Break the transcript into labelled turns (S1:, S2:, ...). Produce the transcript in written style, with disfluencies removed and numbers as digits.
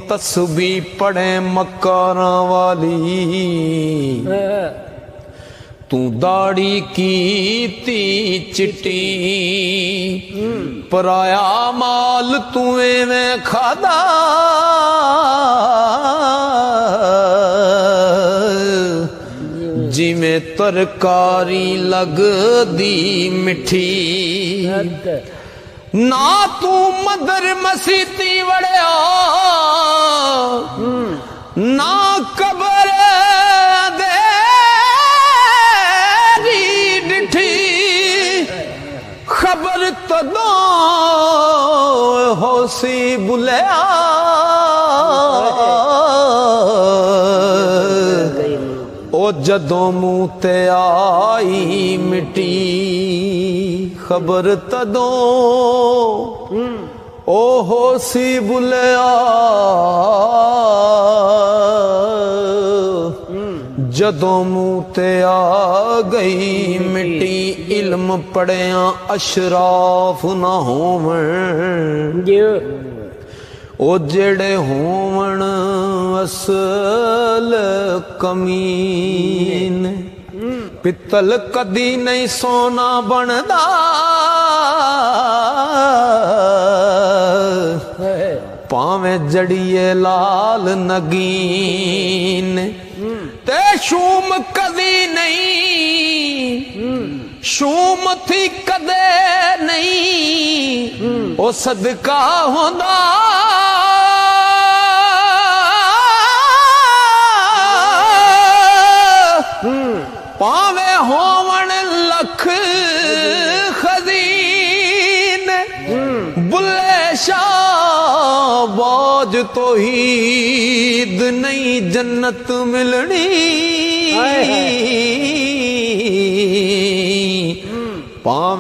S1: तस्बीह पढ़े मकारा वाली, तू दाढ़ी कीती चिट्टी, पराया माल तू एवें खादा, जिमें तरकारी लगदी मिठी। ना तू मदर मसीती वड़िया, ना कबर देरी डिठी, खबर तदों होसी बुलिया, ओ जदों मुंह ते आई मिट्टी, खबर तदों ओ होसी बुलिया, जदों मुंह ते आ गई मिट्टी। इल्म पढ़िया अशराफ ना होवण, ओ जेड़े होवण असल कमीन। पित्तल कदी नहीं सोना बनदा, पावे जड़िए लाल नगीन। ते शूम कदी नहीं, शूम थी कदे नहीं, ओ सदका होंदा पावे होवण लख खजीन। बुल्ले शाह बाज तो हीद नहीं जन्नत मिलनी, पावे